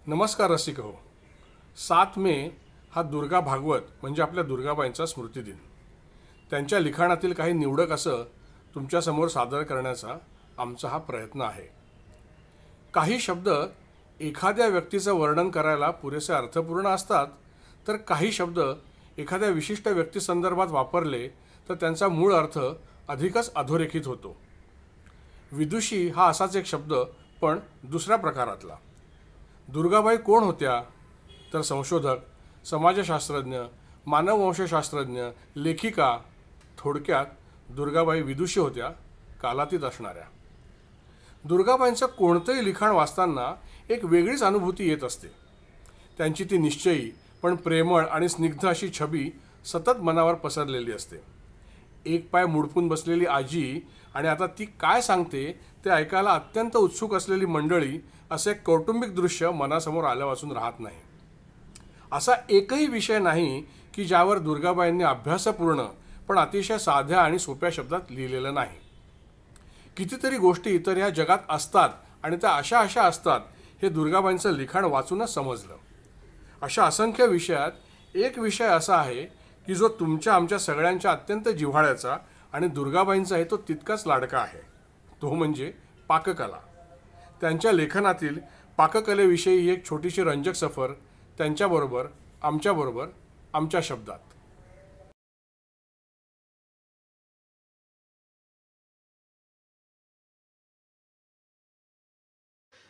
नमस्कार रसिक हो. 7 मे हा दुर्गा भागवत म्हणजे आपल्या दुर्गाबाईंचा स्मृतिदिन. त्यांच्या लिखाणातील काही निवडक असं तुमच्यासमोर सादर करण्याचा आमचा हा प्रयत्न आहे. काही शब्द एखाद्या व्यक्तीचं वर्णन करायला पुरेसे अर्थपूर्ण असतात, तर काही शब्द एखाद्या विशिष्ट व्यक्तीसंदर्भात वापरले तर त्यांचा मूळ अर्थ अधिकच अधोरेखित होतो. विदुषी हा असाच एक शब्द, पण दुसऱ्या प्रकारातला. दुर्गाबाई कोण होत्या? तर संशोधक, समाजशास्त्रज्ञ, मानववंशशास्त्रज्ञ, लेखिका. थोडक्यात दुर्गाबाई विदुषी होत्या, कालातीत असणाऱ्या. दुर्गाबाईंचं कोणतंही लिखाण वाचताना एक वेगळीच अनुभूती येत असते. त्यांची ती निश्चयी पण प्रेमळ आणि स्निग्ध अशी छबी सतत मनावर पसरलेली असते. एक पाय मुडपून बसलेली आजी आणि आता ती काय सांगते ते ऐकायला अत्यंत उत्सुक असलेली मंडळी, असे एक कौटुंबिक दृश्य मनासमोर आल्यावाचून राहत नाही. असा एकही विषय नाही की ज्यावर दुर्गाबाईंनी अभ्यासपूर्ण पण अतिशय साध्या आणि सोप्या शब्दात लिहिलेलं नाही. कितीतरी गोष्टी तर ह्या जगात असतात आणि त्या अशा अशा असतात हे दुर्गाबाईंचं लिखाण वाचूनच समजलं. अशा असंख्य विषयात एक विषय असा आहे की जो तुमच्या आमच्या सगळ्यांच्या अत्यंत जिव्हाळ्याचा आणि दुर्गाबाईंचाही तो तितकाच लाडका आहे. तो म्हणजे पाककला. त्यांच्या लेखनातील पाककलेविषयी ही एक छोटीशी रंजक सफर त्यांच्याबरोबर, आमच्याबरोबर, आमच्या शब्दात.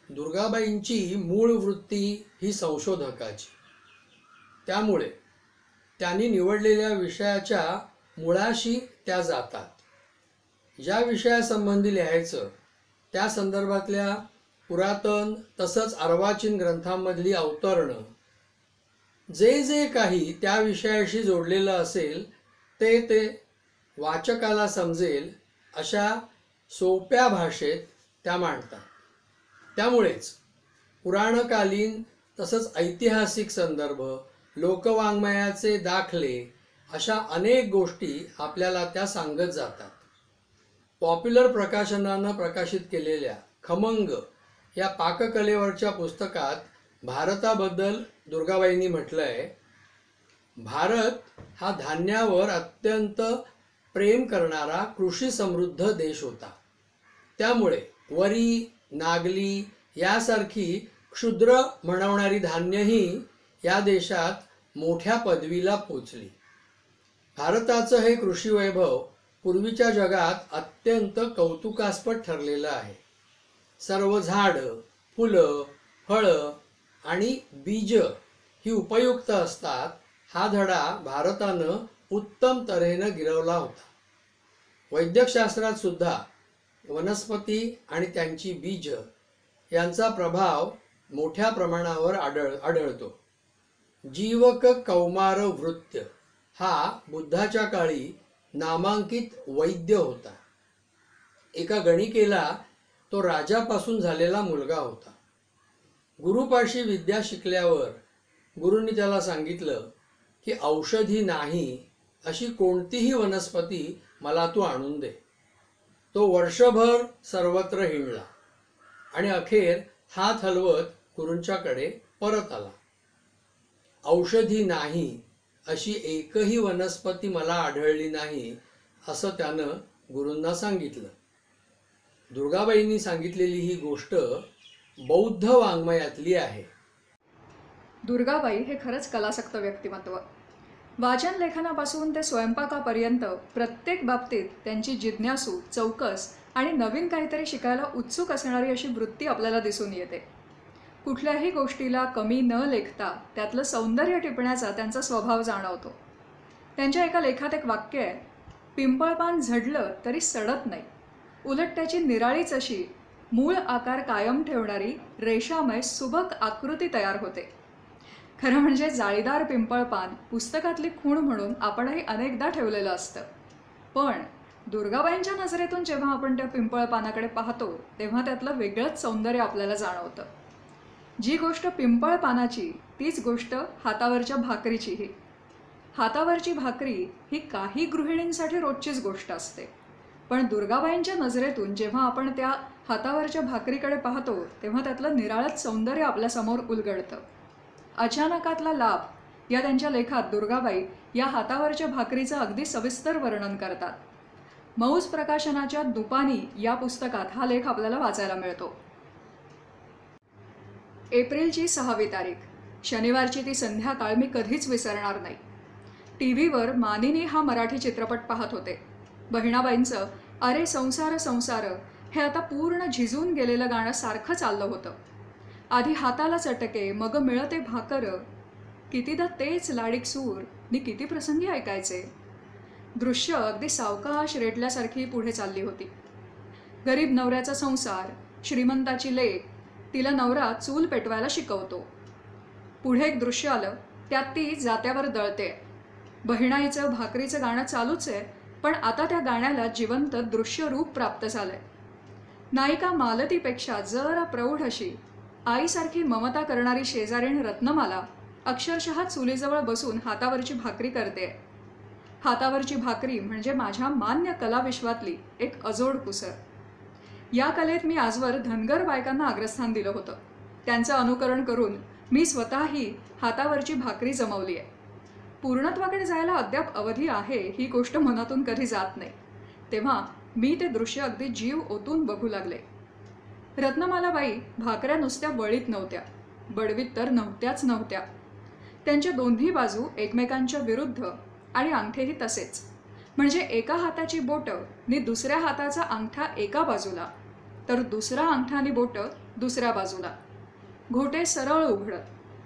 दुर्गाबाईंची मूळ वृत्ती ही संशोधकाची. त्यामुळे त्यांनी निवडलेल्या विषयाच्या मुळाशी त्या जातात. ज्या विषयासंबंधी लिहायचं त्या संदर्भातल्या पुरातन तसंच अर्वाचीन ग्रंथांमधली अवतरणं, जे जे काही त्या विषयाशी जोडलेलं असेल ते वाचकाला समजेल अशा सोप्या भाषेत त्या मांडतात. त्यामुळेच पुराणकालीन तसंच ऐतिहासिक संदर्भ, लोकवाङ्मयाचे दाखले अशा अनेक गोष्टी आपल्याला त्या सांगत जातात. पॉप्युलर प्रकाशनानं प्रकाशित केलेल्या खमंग या पाककलेवरच्या पुस्तकात भारताबद्दल दुर्गाबाईंनी म्हटलं आहे, भारत हा धान्यावर अत्यंत प्रेम करणारा कृषी समृद्ध देश होता. त्यामुळे वरी, नागली यासारखी क्षुद्र म्हणवणारी धान्यही या देशात मोठ्या पदवीला पोचली. भारताचं हे कृषी वैभव पूर्वीच्या जगात अत्यंत कौतुकास्पद ठरलेलं आहे. सर्व झाडं, फुलं, फळं आणि बीज ही उपयुक्त असतात, हा धडा भारतानं उत्तम तऱ्हेनं गिरवला होता. वैद्यकशास्त्रात सुद्धा वनस्पती आणि त्यांची बीज यांचा प्रभाव मोठ्या प्रमाणावर आढळतो. जीवक कौमार वृत्य हा बुद्धाच्या काळी नामांकित वैद्य होता. एका गणिकेला तो राजापासून झालेला मुलगा होता. गुरुपाशी विद्या शिकल्यावर गुरुंनी त्याला सांगितलं की औषधी नाही अशी कोणतीही वनस्पती मला तू आणून दे. तो वर्षभर सर्वत्र हिंडला आणि अखेर हात हलवत गुरूंच्याकडे परत आला. औषधी नाही अशी एकही वनस्पती मला आढळली नाही असं त्यानं गुरूंना सांगितलं. दुर्गाबाईंनी सांगितलेली ही गोष्ट बौद्ध वाङ्मयातली आहे. दुर्गाबाई हे खरंच कलासक्त व्यक्तिमत्व. वाचन लेखनापासून ते स्वयंपाकापर्यंत प्रत्येक बाबतीत त्यांची जिज्ञासू, चौकस आणि नवीन काहीतरी शिकायला उत्सुक असणारी अशी वृत्ती आपल्याला दिसून येते. कुठल्याही गोष्टीला कमी न लेखता त्यातलं सौंदर्य टिपण्याचा त्यांचा स्वभाव जाणवतो. त्यांच्या एका लेखात एक वाक्य आहे, पिंपळपान झडलं तरी सडत नाही, उलट त्याची निराळीच अशी मूळ आकार कायम ठेवणारी रेषामय सुबक आकृती तयार होते. खरं म्हणजे जाळीदार पिंपळपान पुस्तकातली खूण म्हणून आपणही अनेकदा ठेवलेलं असतं, पण दुर्गाबाईंच्या नजरेतून जेव्हा आपण त्या पिंपळपानाकडे पाहतो तेव्हा त्यातलं वेगळंच सौंदर्य आपल्याला जाणवतं. जी गोष्ट पिंपळपानाची तीच गोष्ट हातावरच्या भाकरीचीही. हातावरची भाकरी ही काही गृहिणींसाठी रोजचीच गोष्ट असते, पण दुर्गाबाईंच्या नजरेतून जेव्हा आपण त्या हातावरच्या भाकरीकडे पाहतो तेव्हा त्यातलं निराळच सौंदर्य आपल्यासमोर उलगडतं. अचानकातला लाभ या त्यांच्या लेखात दुर्गाबाई या हातावरच्या भाकरीचं अगदी सविस्तर वर्णन करतात. मौज प्रकाशनाच्या दुपानी या पुस्तकात हा लेख आपल्याला वाचायला मिळतो. एप्रिलची 6वी तारीख, शनिवारची ती संध्याकाळ मी कधीच विसरणार नाही. टीव्हीवर मानिनी हा मराठी चित्रपट पाहत होते. बहिणाबाईंचं अरे संसार संसार हे आता पूर्ण झिजून गेलेलं गाणं सारखं चाललं होतं. आधी हाताला चटके मग मिळते भाकर, कितीदा तेच लाडीक सूर नि किती प्रसंगी ऐकायचे. दृश्य अगदी सावकाश रेटल्यासारखी पुढे चालली होती. गरीब नवऱ्याचा संसार, श्रीमंताची लेक, तिला नवरा चूल पेटवायला शिकवतो. पुढे एक दृश्य आलं, त्यात ती जात्यावर दळते. बहिणाईचं भाकरीचं गाणं चालूच आहे, पण आता त्या गाण्याला जिवंत दृश्य रूप प्राप्त झालंय. नायिका मालतीपेक्षा जरा प्रौढ अशी आईसारखी ममता करणारी शेजारीण रत्नमाला अक्षरशः चुलीजवळ बसून हातावरची भाकरी करते. हातावरची भाकरी म्हणजे माझ्या मान्य कलाविश्वातली एक अजोड कुसर. या कलेत मी आजवर धनगर बायकांना अग्रस्थान दिलं होतं. त्यांचं अनुकरण करून मी स्वतःही हातावरची भाकरी जमवली आहे. पूर्णत्वाकडे जायला अद्याप अवधी आहे ही गोष्ट मनातून कधी जात नाही. तेव्हा मी ते दृश्य अगदी जीव ओतून बघू लागले. रत्नमालाबाई भाकऱ्या नुसत्या वळीत नव्हत्या, बडवीत तर नव्हत्या. त्यांच्या दोन्ही बाजू एकमेकांच्या विरुद्ध आणि अंगठेही तसेच. म्हणजे एका हाताची बोटं नि दुसऱ्या हाताचा अंगठा एका बाजूला, तर दुसरा अंगठा आणि बोटं दुसऱ्या बाजूला. घोटे सरळ उघडत,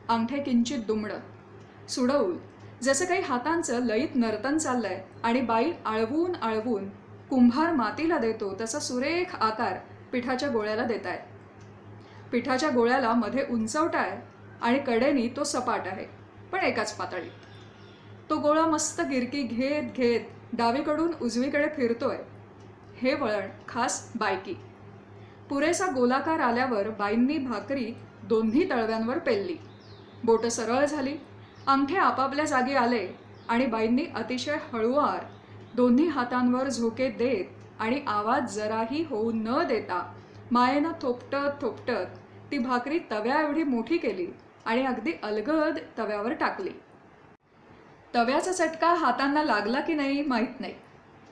अंगठे किंचित दुमडत, सुडवून, जसं काही हातांचं लयीत नर्तन चाललंय आणि बाई आळवून आळवून कुंभार मातीला देतो तसा सुरेख आकार पिठाच्या गोळ्याला देतायत. पिठाच्या गोळ्याला मध्ये उंचवटा आहे आणि कडेनी तो सपाट आहे, पण एकाच पातळीत. तो गोळा मस्त गिरकी घेत घेत डावीकडून उजवीकडे फिरतोय. हे वळण खास बायकी. पुरेसा गोलाकार आल्यावर बाईंनी भाकरी दोन्ही तळव्यांवर पेलली. बोटं सरळ झाली, अंगठे आपापल्या जागी आले आणि बाईंनी अतिशय हळुवार दोन्ही हातांवर झोके देत आणि आवाज जराही होऊ न देता मायेनं थोपटत थोपटत ती भाकरी तव्या एवढी मोठी केली आणि अगदी अलगद तव्यावर टाकली. तव्याचा चटका हातांना लागला की नाही माहीत नाही,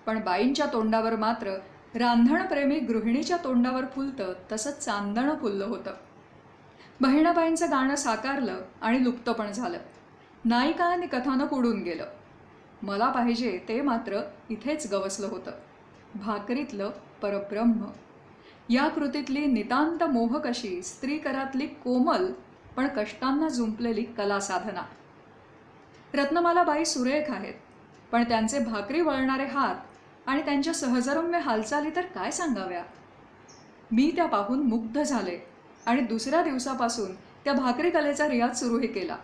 पण बाईंच्या तोंडावर मात्र रांधणप्रेमी गृहिणीच्या तोंडावर फुलतं तसं चांदणं फुललं होतं. बहिणाबाईंचं गाणं साकारलं आणि लुप्त पण झालं. नायिका आणि कथानक उडून गेलं. मला पाहिजे ते मात्र इथेच गवसलं होतं. भाकरीतलं परब्रह्म. या कृतीतली नितांत मोहक अशी स्त्रीकरातली कोमल पण कष्टांना जुंपलेली कला साधना. रत्नमालाबाई सुरेख आहेत, पण त्यांचे भाकरी वळणारे हात आणि त्यांच्या सहजरम्य हालचाली तर काय सांगाव्या. मी त्या पाहून मुग्ध झाले आणि दुसऱ्या दिवसापासून त्या भाकरी कलेचा रियाज सुरूही केला.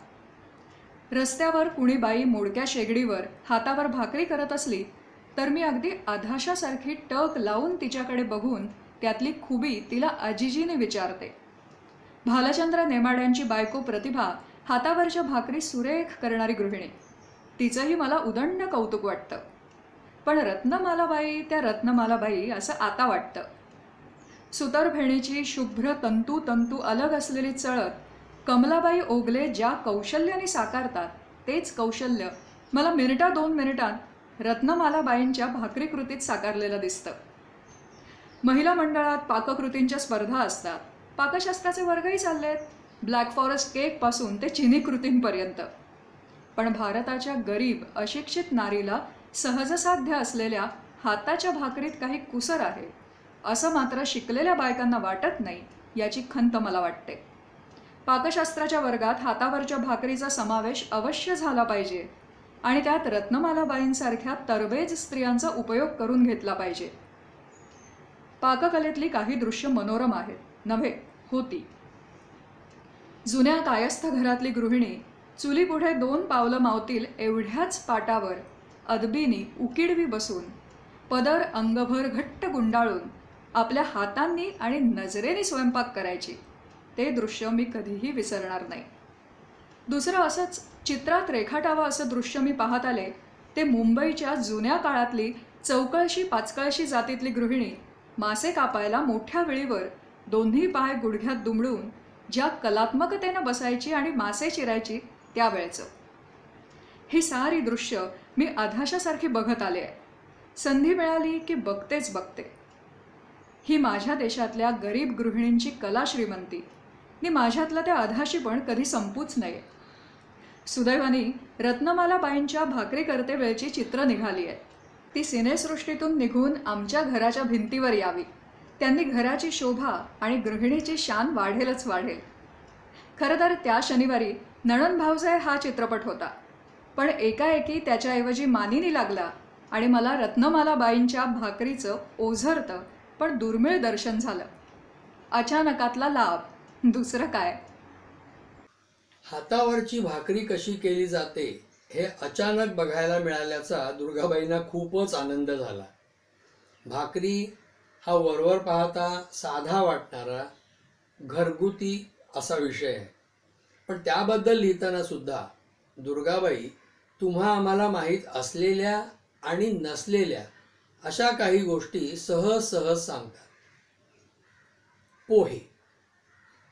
रस्त्यावर कुणी बाई मोडक्या शेगडीवर हातावर भाकरी करत असली तर मी अगदी आधाशासारखी टक लावून तिच्याकडे बघून त्यातली खुबी तिला अजिजीने विचारते. भालचंद्र नेमाड्यांची बायको प्रतिभा हातावरच्या भाकरी सुरेख करणारी गृहिणी. तिचंही मला उदंड कौतुक वाटतं. पण रत्नमालाबाई त्या रत्नमालाबाई असं आता वाटतं. सुतरफेणीची शुभ्र तंतू तंतू अलग असलेली चळत कमलाबाई ओगले ज्या कौशल्याने साकारतात तेच कौशल्य मला मिनिटा 2 मिनिटांत रत्नमालाबाईंच्या भाकरी कृतीत साकारलेलं दिसतं. महिला मंडळात पाककृतींच्या स्पर्धा असतात. पाकशास्त्राचे वर्गही चाललेत, ब्लॅक फॉरेस्ट केकपासून ते चिनी कृतींपर्यंत. पण भारताच्या गरीब अशिक्षित नारीला सहजसाध्य असलेल्या हाताच्या भाकरीत काही कुसर आहे असं मात्र शिकलेल्या बायकांना वाटत नाही, याची खंत मला वाटते. पाकशास्त्राच्या वर्गात हातावरच्या भाकरीचा समावेश अवश्य झाला पाहिजे आणि त्यात रत्नमालाबाईंसारख्या तरबेज स्त्रियांचा उपयोग करून घेतला पाहिजे. पाककलेतली काही दृश्य मनोरम आहेत, नव्हे होती. जुन्या कायस्थ घरातली गृहिणी चुलीपुढे 2 पावलं मावतील एवढ्याच पाटावर अदबीनी उकिडवी बसून पदर अंगभर घट्ट गुंडाळून आपल्या हातांनी आणि नजरेने स्वयंपाक करायची. ते दृश्य मी कधीही विसरणार नाही. दुसरं असंच चित्रात रेखाटावं असं दृश्य मी पाहत आले ते मुंबईच्या जुन्या काळातली चौकळशी पाचकळशी जातीतली गृहिणी मासे कापायला मोठ्या वेळीवर दोन्ही पाय गुडघ्यात दुमडून ज्या कलात्मकतेनं बसायची आणि मासे चिरायची त्यावेळचं. ही सारी दृश्य मी अधाशासारखी बघत आले आहे. संधी मिळाली की बघतेच बघते. ही माझ्या देशातल्या गरीब गृहिणींची कला श्रीमंती नि माझ्यातलं त्या अधाशी पण कधी संपूच नये. सुदैवाने रत्नमालाबाईंच्या भाकरी करते वेळची चित्र निघाली आहेत. ती सिनेसृष्टीतून निघून आमच्या घराच्या भिंतीवर यावी. त्यांनी घराची शोभा आणि गृहिणीची शान वाढेलच वाढेल. खरं तर त्या शनिवारी नणंद भावजाई हा चित्रपट होता, पण एकाएकी त्याच्याऐवजी मानिनी लागला आणि मला रत्नमालाबाईंच्या भाकरीचं ओझरतं पण दुर्मिळ दर्शन झालं. अचानकातला लाभ, दुसरं काय. हातावरची भाकरी कशी केली जाते हे अचानक बघायला मिळाल्याचा दुर्गाबाईंना खूपच आनंद झाला. भाकरी हा वरवर पाहता साधा वाटणारा घरगुती असा विषय आहे, पण त्याबद्दल लिहिताना सुद्धा दुर्गाबाई तुम्हा आम्हाला माहीत असलेल्या आणि नसलेल्या अशा काही गोष्टी सहज सहज सांगतात. पोहे.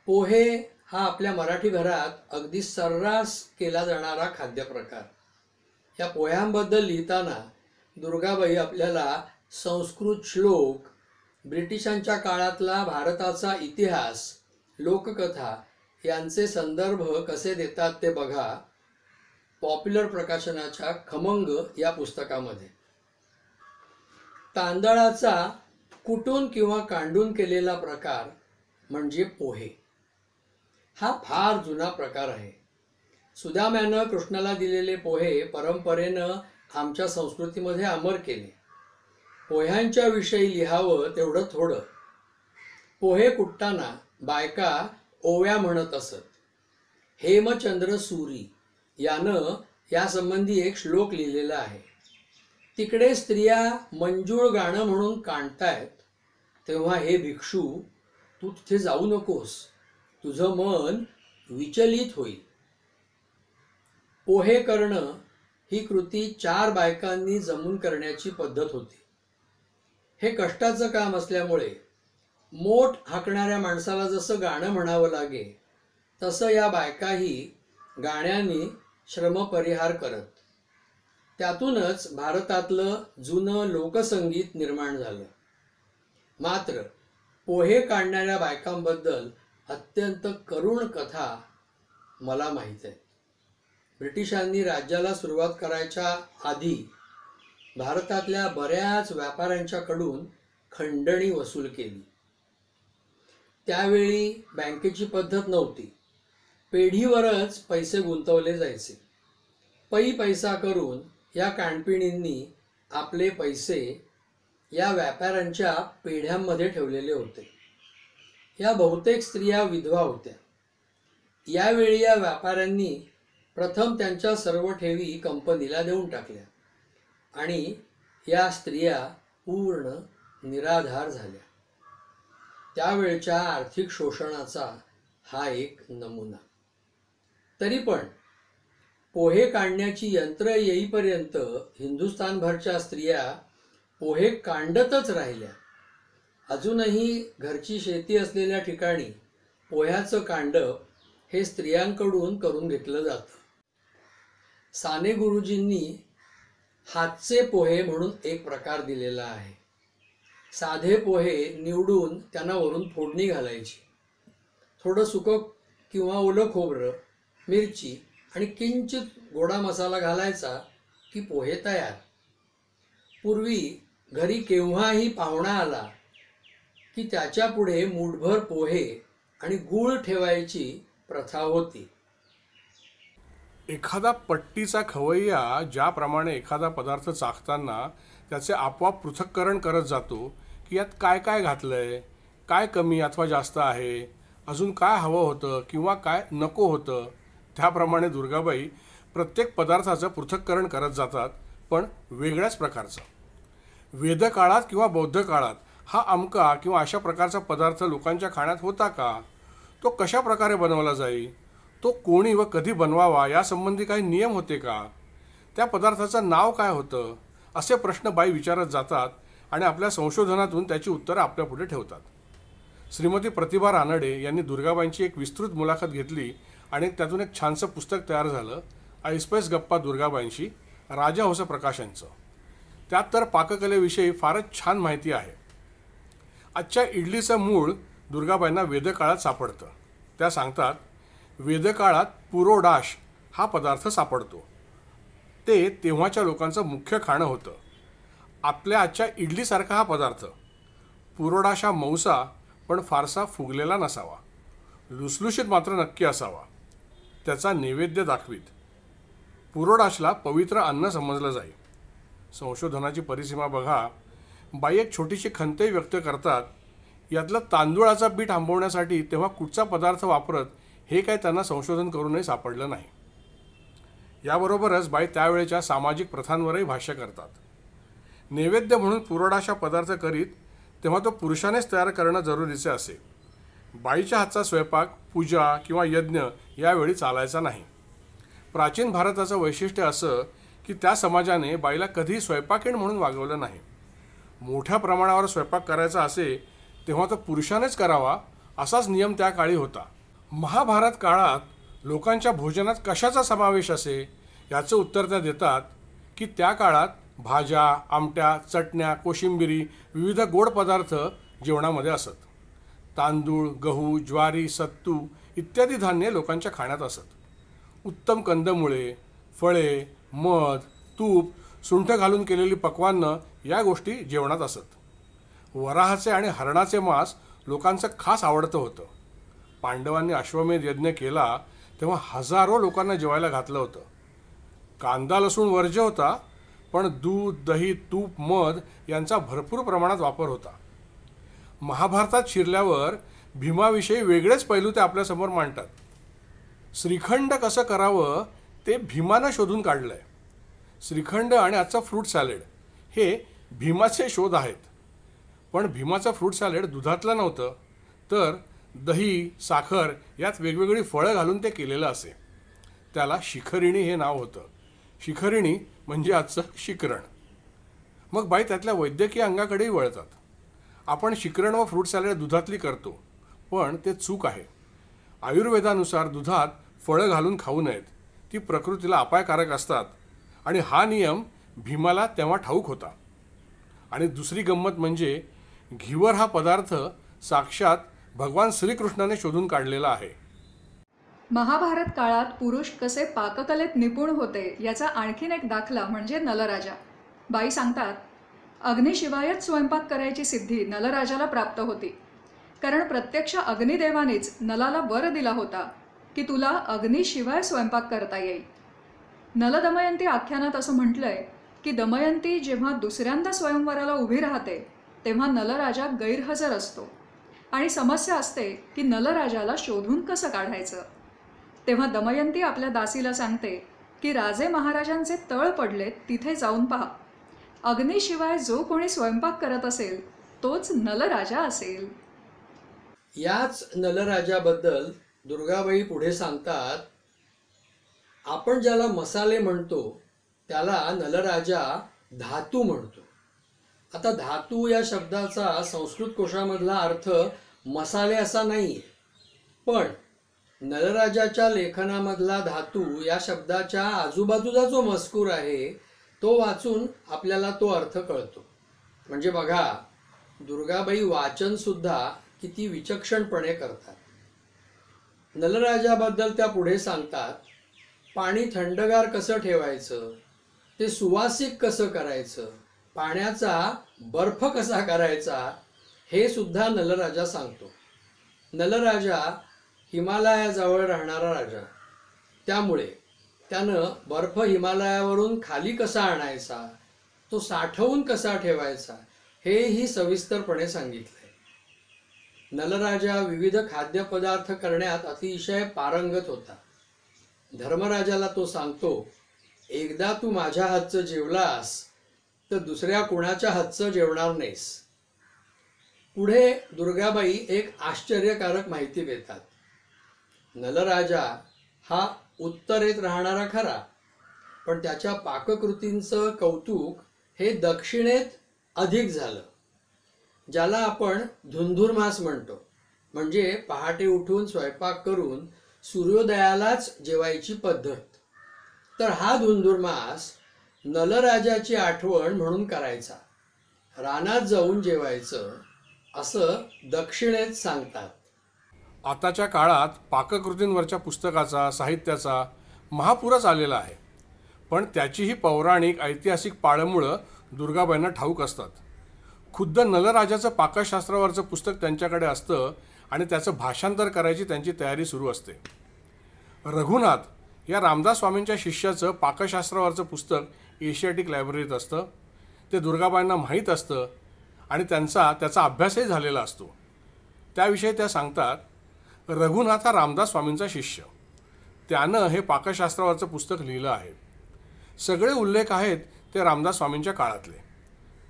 पोहे हा आपल्या मराठी घरात अगदी सर्रास केला जाणारा खाद्यप्रकार. या पोह्यांबद्दल लिहिताना दुर्गाबाई आपल्याला संस्कृत श्लोक, ब्रिटिशांच्या काळातला भारताचा इतिहास, लोककथा यांचे संदर्भ कसे देतात ते बघा पॉप्युलर प्रकाशनाच्या खमंग या पुस्तकामध्ये. तांदळाचा कुटून किंवा कांडून केलेला प्रकार म्हणजे पोहे. हा फार जुना प्रकार आहे. सुदाम्यानं कृष्णाला दिलेले पोहे परंपरेनं आमच्या संस्कृतीमध्ये अमर केले. पोह्यांच्या विषयी लिहावं तेवढं थोडं. पोहे कुटताना बायका ओव्या म्हणत असत. हेमचंद्र सुरी यानं यासंबंधी एक श्लोक लिहिलेला आहे. तिकडे स्त्रिया मंजूळ गाणं म्हणून काढतायत तेव्हा हे भिक्षू तू तिथे जाऊ नकोस, तुझं मन विचलित होईल. पोहे करणं ही कृती 4 बायकांनी जमून करण्याची पद्धत होती. हे कष्टाचं काम असल्यामुळे मोठ हाकणाऱ्या माणसाला जसं गाणं म्हणावं लागे तसं या बायकाही गाण्याने श्रमपरिहार करत. त्यातूनच भारतातलं जुनं लोकसंगीत निर्माण झालं. मात्र पोहे काढणाऱ्या बायकांबद्दल अत्यंत करुण कथा मला माहीत आहे. ब्रिटिशांनी राज्याला सुरुवात करायच्या आधी भारतातल्या बऱ्याच व्यापाऱ्यांच्याकडून खंडणी वसूल केली. त्यावेळी बँकेची पद्धत नव्हती. पेढीवरच पैसे गुंतवले जायचे. पैसा करून या कानपिणींनी आपले पैसे या व्यापाऱ्यांच्या पेढ्यांमध्ये ठेवलेले होते. या बहुतेक स्त्रिया विधवा होत्या. यावेळी या व्यापाऱ्यांनी प्रथम त्यांच्या सर्व ठेवी कंपनीला देऊन टाकल्या आणि या स्त्रिया पूर्ण निराधार झाल्या. त्यावेळच्या आर्थिक शोषणाचा हा एक नमुना. तरी पण पोहे काढण्याची यंत्र येईपर्यंत हिंदुस्थानभरच्या स्त्रिया पोहे कांडतच राहिल्या. अजूनही घरची शेती असलेल्या ठिकाणी पोह्याचं कांडप हे स्त्रियांकडून करून घेतलं जातं. साने गुरुजींनी हातचे पोहे म्हणून एक प्रकार दिलेला आहे. साधे पोहे निवडून त्यांना वरून फोडणी घालायची. थोडं सुकं किंवा ओलं खोबरं, मिरची आणि किंचित गोडा मसाला घालायचा की पोहे तयार. पूर्वी घरी केव्हाही पाहुणा आला की त्याच्या पुढे मूठभर पोहे आणि गूळ ठेवायची प्रथा होती. एखादा पट्टीचा खवय्या ज्याप्रमाणे एखादा पदार्थ चाखताना त्याचे आपोआप पृथक्करण करत जातो की यात काय काय घातलंय, काय कमी अथवा जास्त आहे, अजून काय हवं होतं किंवा काय नको होतं, त्याप्रमाणे दुर्गाबाई प्रत्येक पदार्थाचं पृथक्करण करत जातात, पण वेगळ्याच प्रकारचं. वेदकाळात किंवा बौद्ध काळात हा अमका किंवा अशा प्रकारचा पदार्थ लोकांच्या खाण्यात होता का, तो कशा प्रकारे बनवला जाईल, तो कोणी व कधी बनवावा यासंबंधी काही नियम होते का, त्या पदार्थाचं नाव काय होतं, असे प्रश्न बाई विचारत जातात आणि आपल्या संशोधनातून त्याची उत्तरं आपल्यापुढे ठेवतात. श्रीमती प्रतिभा रानडे यांनी दुर्गाबाईंची एक विस्तृत मुलाखत घेतली आणि त्यातून एक छानसं पुस्तक तयार झालं, ऐसपैस गप्पा दुर्गाबाईंशी, राजहंस प्रकाशनचं. त्यात तर पाककलेविषयी फारच छान माहिती आहे. आजच्या इडलीचं मूळ दुर्गाबाईंना वेदकाळात सापडतं. त्या सांगतात, वेदकाळात पुरोडाश हा पदार्थ सापडतो. ते तेव्हाच्या लोकांचं मुख्य खाणं होतं. आपल्या आजच्या इडलीसारखा हा पदार्थ. पुरोडाश हा मौसा, पण फारसा फुगलेला नसावा, लुसलुशीत मात्र नक्की असावा. त्याचा नैवेद्य दाखवीत. पुरोडाशला पवित्र अन्न समजलं जाई. संशोधनाची परिसीमा बघा. बाई एक छोटीशी खंतही व्यक्त करतात. यातलं तांदूळाचा पीठ आंबवण्यासाठी तेव्हा कुठचा पदार्थ वापरत हे काय त्यांना संशोधन करूनही सापडलं नाही. याबरोबरच बाई त्यावेळेच्या सामाजिक प्रथांवरही भाष्य करतात. नैवेद्य म्हणून पुरोडाशा पदार्थ करीत तेव्हा तो पुरुषानेच तयार करणं जरुरीचे असे. बाईच्या हातचा स्वयंपाक, पूजा किंवा यज्ञ यावेळी चालायचा नाही. प्राचीन भारताचं वैशिष्ट्य असं की त्या समाजाने बाईला कधीही स्वयंपाकीण म्हणून वागवलं नाही. मोठ्या प्रमाणावर स्वयंपाक करायचा असे तेव्हा तो पुरुषानेच करावा, असाच नियम त्या काळी होता. महाभारत काळात लोकांच्या भोजनात कशाचा समावेश असे याचं उत्तर त्या देतात की त्या काळात भाज्या, आमट्या, चटण्या, कोशिंबिरी, विविध गोड पदार्थ जेवणामध्ये असत. तांदूळ, गहू, ज्वारी, सत्तू इत्यादी धान्ये लोकांच्या खाण्यात असत. उत्तम कंदमुळे, फळे, मध, तूप, सुंठ घालून केलेली पक्वान्न या गोष्टी जेवणात असत. वराहाचे आणि हरणाचे मांस लोकांचं खास आवडतं होतं. पांडवांनी अश्वमेध यज्ञ केला तेव्हा हजारो लोकांना जेवायला घातलं होतं. कांदा लसूण वर्ज्य होता, पण दूध, दही, तूप, मध यांचा भरपूर प्रमाणात वापर होता. महाभारतात शिरल्यावर भीमाविषयी वेगळेच पैलू ते आपल्यासमोर मांडतात. श्रीखंड कसं करावं ते भीमानं शोधून काढलं आहे. श्रीखंड आणि आजचा फ्रूट सॅलेड हे भीमाचे शोध आहेत. पण भीमाचं फ्रूट सॅलेड दुधातलं नव्हतं, तर दही, साखर यात वेगवेगळी फळं घालून ते केलेलं असे. त्याला शिखरिणी हे नाव होतं. शिखरिणी म्हणजे आजचं शिकरण. मग बाई त्यातल्या वैद्यकीय अंगाकडेही वळतात. आपण शिकरण व फ्रूट सॅलेड दुधातली करतो, पण ते चूक आहे. आयुर्वेदानुसार दुधात फळं घालून खाऊ नयेत. ती प्रकृतीला अपायकारक असतात आणि हा नियम भीमाला तेव्हा ठाऊक होता. आणि दुसरी गंमत म्हणजे घीवर हा पदार्थ साक्षात भगवान श्रीकृष्णाने शोधून काढलेला आहे. महाभारत काळात पुरुष कसे पाककलेत निपुण होते याचा आणखीन एक दाखला म्हणजे नलराजा. बाई सांगतात, अग्निशिवायच स्वयंपाक करायची सिद्धी नलराजाला प्राप्त होती. कारण प्रत्यक्ष अग्निदेवानेच नलाला वर दिला होता की तुला अग्निशिवाय स्वयंपाक करता येईल. नलदमयंती आख्यानात असं म्हटलंय की दमयंती जेव्हा दुसऱ्यांदा स्वयंवराला उभी राहते तेव्हा नलराजा गैरहजर असतो आणि समस्या असते की नलराजाला शोधून कसं काढायचं. तेव्हा दमयंती आपल्या दासीला सांगते की राजे महाराजांचे तळ पडलेत तिथे जाऊन पहा. अग्निशिवाय जो कोणी स्वयंपाक करत असेल तोच नलराजा असेल. याच नलराजाबद्दल दुर्गाबाई पुढे सांगतात, आपण ज्याला मसाले म्हणतो त्याला नलराजा धातू म्हणतो. आता धातू या शब्दाचा संस्कृत कोशामधला अर्थ मसाले असा नाही, पण नलराजाच्या लेखनामधला धातू या शब्दाच्या आजूबाजूचा जो मजकूर आहे तो वाचून आपल्याला तो अर्थ कळतो. म्हणजे बघा, दुर्गाबाई वाचनसुद्धा किती विचक्षणपणे करतात. नलराजाबद्दल त्या पुढे सांगतात, पाणी थंडगार कसं ठेवायचं, ते सुवासिक कसं करायचं, पाण्याचा बर्फ कसा करायचा हे सुद्धा नलराजा सांगतो. नलराजा हिमालयाजवळ राहणारा राजा, त्यामुळे त्यानं बर्फ हिमालयावरून खाली कसा आणायचा, तो साठवून कसा ठेवायचा हेही सविस्तरपणे सांगितलंय. नलराजा विविध खाद्यपदार्थ करण्यात अतिशय पारंगत होता. धर्मराजाला तो सांगतो, एकदा तू माझ्या हातचं जेवलास तर दुसऱ्या कोणाच्या हातचं जेवणार नाहीस. पुढे दुर्गाबाई एक आश्चर्यकारक माहिती देतात. नलराजा हा उत्तरेत राहणारा खरा, पण त्याच्या पाककृतींचं कौतुक हे दक्षिणेत अधिक झालं, ज्याला आपण धुंधुरमास म्हणतो. म्हणजे पहाटे उठून स्वयंपाक करून सूर्योदयालाच जेवायची पद्धत. तर हा धुंधुरमास नलराजाची आठवण म्हणून करायचा. रानात जाऊन जेवायचं असं दक्षिणेत सांगतात. आताच्या काळात पाककृतींवरच्या पुस्तकाचा, साहित्याचा महापूरच आलेला आहे. पण त्याचीही पौराणिक ऐतिहासिक पाळंमुळं दुर्गाबाईंना ठाऊक असतात. खुद्द नलराजाचं पाकशास्त्रावरचं पुस्तक त्यांच्याकडे असतं आणि त्याचं भाषांतर करायची त्यांची तयारी सुरू असते. रघुनाथ या रामदास स्वामींच्या शिष्याचं पाकशास्त्रावरचं पुस्तक एशियाटिक लायब्ररीत असतं. ते दुर्गाबाईंना माहीत असतं आणि त्याचा अभ्यासही झालेला असतो. त्याविषयी त्या सांगतात, रघुनाथ हा रामदास स्वामींचा शिष्य. त्यानं हे पाकशास्त्रावरचं पुस्तक लिहिलं आहे. सगळे उल्लेख आहेत ते रामदास स्वामींच्या काळातले.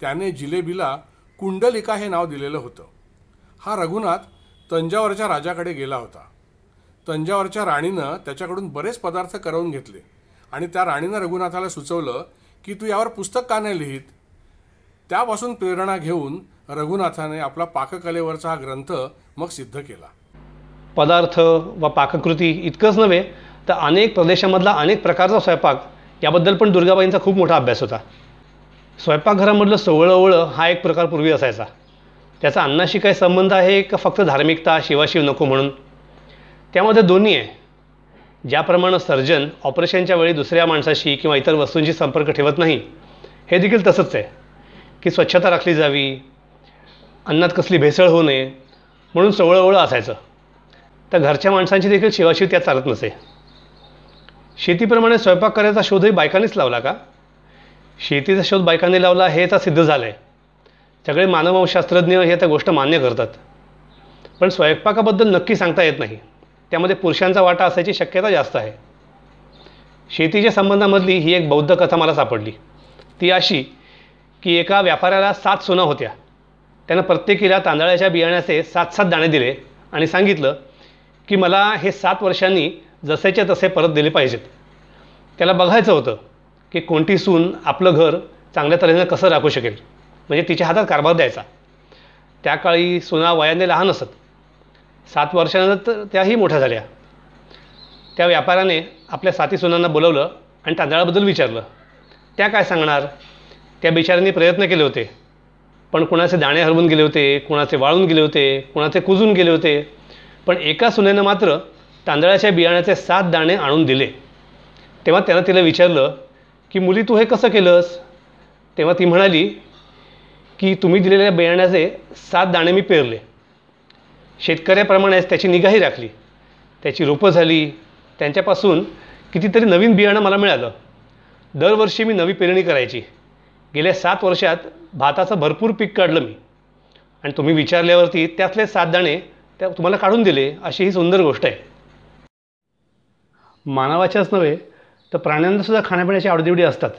त्याने जिलेबीला कुंडलिका हे नाव दिलेलं होतं. हा रघुनाथ तंजावरच्या राजाकडे गेला होता. तंजावरच्या राणीनं त्याच्याकडून बरेच पदार्थ करवून घेतले आणि त्या राणीनं रघुनाथाला सुचवलं की तू यावर पुस्तक का नाही लिहित. त्यापासून प्रेरणा घेऊन रघुनाथाने आपला पाककलेवरचा हा ग्रंथ मग सिद्ध केला. पदार्थ व पाककृती इतकंच नव्हे तर अनेक प्रदेशामधला अनेक प्रकारचा स्वयंपाक याबद्दल पण दुर्गाबाईंचा खूप मोठा अभ्यास होता. स्वयंपाकघरामधलं सोवळंओवळं हा एक प्रकार पूर्वी असायचा. त्याचा अन्नाशी काय संबंध आहे का फक्त धार्मिकता, शिवाशिव नको म्हणून? त्यामध्ये दोन्ही आहे. ज्याप्रमाणे सर्जन ऑपरेशनच्या वेळी दुसऱ्या माणसाशी किंवा इतर वस्तूंशी संपर्क ठेवत नाही, हे देखील तसंच आहे की स्वच्छता राखली जावी, अन्नात कसली भेसळ होऊ नये म्हणून सोवळंओवळं असायचं. तर घरच्या माणसांची देखील शिवाशिव त्यात चालत नसे. शेतीप्रमाणे स्वयंपाक करायचा शोधही बायकांनीच लावला का? शेतीचा शोध बायकांनी लावला हे तर सिद्ध झालं आहे. सगळे मानवशास्त्रज्ञ हे त्या गोष्ट मान्य करतात. पण स्वयंपाकाबद्दल नक्की सांगता येत नाही. त्यामध्ये पुरुषांचा वाटा असायची शक्यता जास्त आहे. शेतीच्या संबंधामधली ही एक बौद्ध कथा मला सापडली. ती अशी की एका व्यापाऱ्याला 7 सुना होत्या. त्यानं प्रत्येकीला तांदळाच्या बियाण्याचे 7 दाणे दिले आणि सांगितलं की मला हे 7 वर्षांनी जसेच्या तसे परत दिले पाहिजेत. त्याला बघायचं होतं की कोणती सून आपलं घर चांगल्या तऱ्हेनं कसं राखू शकेल, म्हणजे तिच्या हातात कारभार द्यायचा. त्या काळी सुना वयाने लहान असत. 7 वर्षानंतर त्याही मोठ्या झाल्या. त्या व्यापाऱ्याने आपल्या 7 सुनांना बोलवलं आणि तांदळाबद्दल विचारलं. त्या काय सांगणार? त्या बिचाऱ्यांनी प्रयत्न केले होते, पण कुणाचे दाणे हरवून गेले होते, कुणाचे वाळून गेले होते, कुणाचे कुजून गेले होते. पण एका सुनेनं मात्र तांदळाच्या बियाण्याचे 7 दाणे आणून दिले. तेव्हा त्यानं तिला विचारलं की मुली तू हे कसं केलंस? तेव्हा ती म्हणाली की तुम्ही दिलेल्या बियाण्याचे 7 दाणे मी पेरले. शेतकऱ्याप्रमाणेच त्याची निगाही राखली. त्याची रोपं झाली. त्यांच्यापासून कितीतरी नवीन बियाणं मला मिळालं. दरवर्षी मी नवी पेरणी करायची. गेल्या 7 वर्षात भाताचं भरपूर पीक काढलं मी. आणि तुम्ही विचारल्यावरती त्यातले 7 दाणे त्या तुम्हाला काढून दिले, अशी ही सुंदर गोष्ट आहे. मानवाच्याच नव्हे तर प्राण्यांनासुद्धा खाण्यापिण्याची आवडीनिवडी असतात.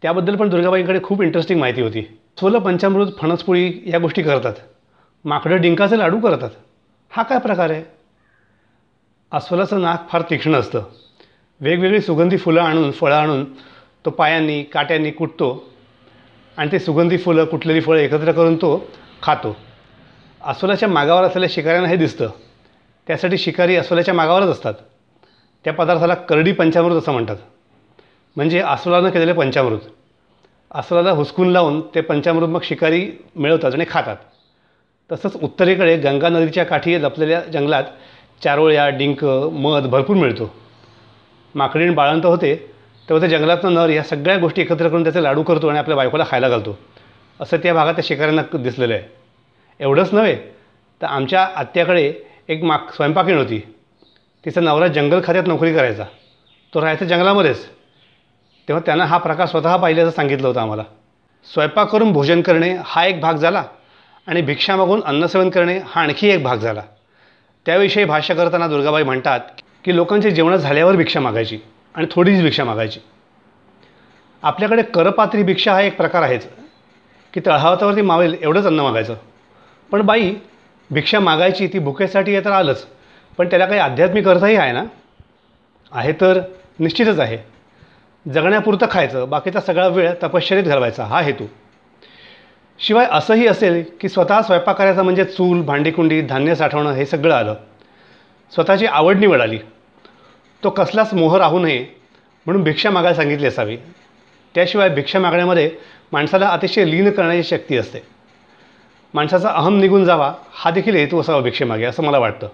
त्याबद्दल पण दुर्गाबाईंकडे खूप इंटरेस्टिंग माहिती होती. सोलं पंचामृत, फणसपोळी या गोष्टी करतात. माकडं डिंकाचे लाडू करतात. हा काय प्रकार आहे? अस्वलाचं नाक फार तीक्ष्ण असतं. वेगवेगळी सुगंधी फळं आणून तो पायांनी काट्यांनी कुटतो आणि ते सुगंधी फुलं कुटलेली फळं एकत्र करून तो खातो. अस्वलाच्या मागावर असलेल्या शिकाऱ्यांना हे दिसतं. त्यासाठी शिकारी अस्वलाच्या मागावरच असतात. त्या पदार्थाला करडी पंचामृत असं म्हणतात. म्हणजे अस्वलानं केलेले पंचामृत. अस्वलाला हुसकून लावून ते पंचामृत मग शिकारी मिळवतात आणि खातात. तसंच उत्तरेकडे गंगा नदीच्या काठी लपलेल्या जंगलात चारोळ्या, डिंक, मध भरपूर मिळतो. माकडीण बाळंत होते तेव्हा ते जंगलातनं नर ह्या सगळ्या गोष्टी एकत्र करून त्याचे लाडू करतो आणि आपल्या बायकोला खायला घालतो. असं त्या भागात त्या शिकाऱ्यांना दिसलेलं आहे. एवढंच नव्हे तर आमच्या आत्याकडे एक स्वयंपाकीण होती. तिचा नवरा जंगल खात्यात नोकरी करायचा. तो राहायचा जंगलामध्येच. तेव्हा त्यानं हा प्रकार स्वतः पाहिल्याचं सांगितलं होतं आम्हाला. स्वयंपाक करून भोजन करणे हा एक भाग झाला आणि भिक्षा मागून अन्नसेवन करणे हा आणखी एक भाग झाला. त्याविषयी भाष्य करताना दुर्गाबाई म्हणतात की लोकांचे जेवण झाल्यावर भिक्षा मागायची आणि थोडीच भिक्षा मागायची. आपल्याकडे करपात्री भिक्षा हा एक प्रकार आहेच की तळहातावरती मावेल एवढंच अन्न मागायचं. पण बाई भिक्षा मागायची ती भुकेसाठी आहे तर आलंच, पण त्याला काही आध्यात्मिक अर्थही आहे ना? आहे तर निश्चितच आहे. जगण्यापुरतं खायचं, बाकीचा सगळा वेळ तपश्चर्येत घालवायचा हा हेतू. शिवाय असंही असेल की स्वतः स्वयंपाक करायचा म्हणजे चूल, भांडीकुंडी, धान्य साठवणं हे सगळं आलं. स्वतःची आवड निवड आली. तो कसलाच मोह राहू नये म्हणून भिक्षा मागायला सांगितली असावी. त्याशिवाय भिक्षा मागण्यामध्ये माणसाला अतिशय लीन करण्याची शक्ती असते. माणसाचा अहम निघून जावा हा देखील हेतू असावा भिक्षेमागे असं मला वाटतं.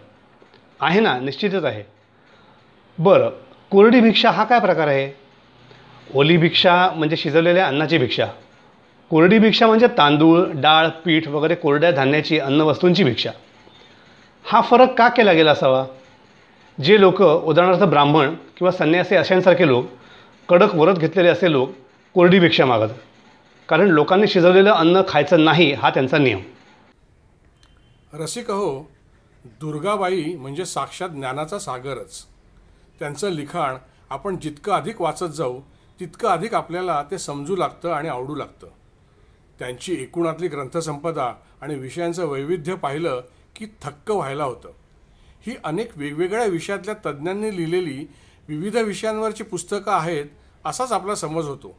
आहे ना, निश्चितच आहे. बरं, कोरडी भिक्षा हा काय प्रकार आहे? ओली भिक्षा म्हणजे शिजवलेल्या अन्नाची भिक्षा. कोरडी भिक्षा म्हणजे तांदूळ, डाळ, पीठ वगैरे कोरड्या धान्याची अन्नवस्तूंची भिक्षा. हा फरक का केला गेला असावा? जे लोक, उदाहरणार्थ ब्राह्मण किंवा संन्यासी अशांसारखे लोक, कडक व्रत घेतलेले असे लोक कोरडी भिक्षा मागत, कारण लोकांनी शिजवलेलं अन्न खायचं नाही हा त्यांचा नियम. रसिक हो, दुर्गाबाई म्हणजे साक्षात ज्ञानाचा सागरच. त्यांचं लिखाण आपण जितकं अधिक वाचत जाऊ तितकं अधिक आपल्याला ते समजू लागतं आणि आवडू लागतं. त्यांची एकूणातली ग्रंथसंपदा आणि विषयांचं वैविध्य पाहिलं की थक्क व्हायला होतं. ही अनेक वेगवेगळ्या विषयातल्या तज्ज्ञांनी लिहिलेली विविध विषयांवरची पुस्तकं आहेत असाच आपला समज होतो.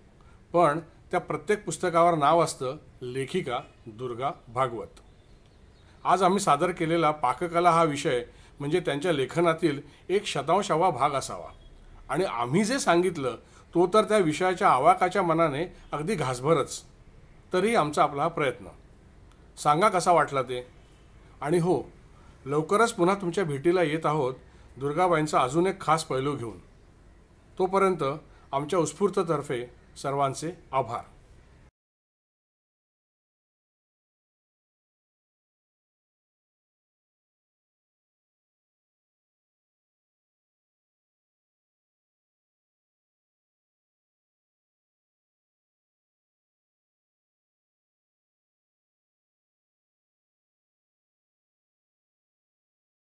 पण त्या प्रत्येक पुस्तकावर नाव असतं लेखिका दुर्गा भागवत. आज आम्ही सादर केलेला पाककला हा विषय म्हणजे त्यांच्या लेखनातील 1/100वा भाग असावा. आणि आम्ही जे सांगितलं तो तर त्या विषयाच्या आवाकाच्या मनाने अगदी घासभरच. तरी आमचा आपला हा प्रयत्न. सांगा कसा वाटला ते. आणि हो, लवकरच पुन्हा तुमच्या भेटीला येत आहोत दुर्गाबाईंचा अजून एक खास पैलू घेऊन. तोपर्यंत आमच्या उत्स्फूर्ततर्फे सर्वांचे आभार.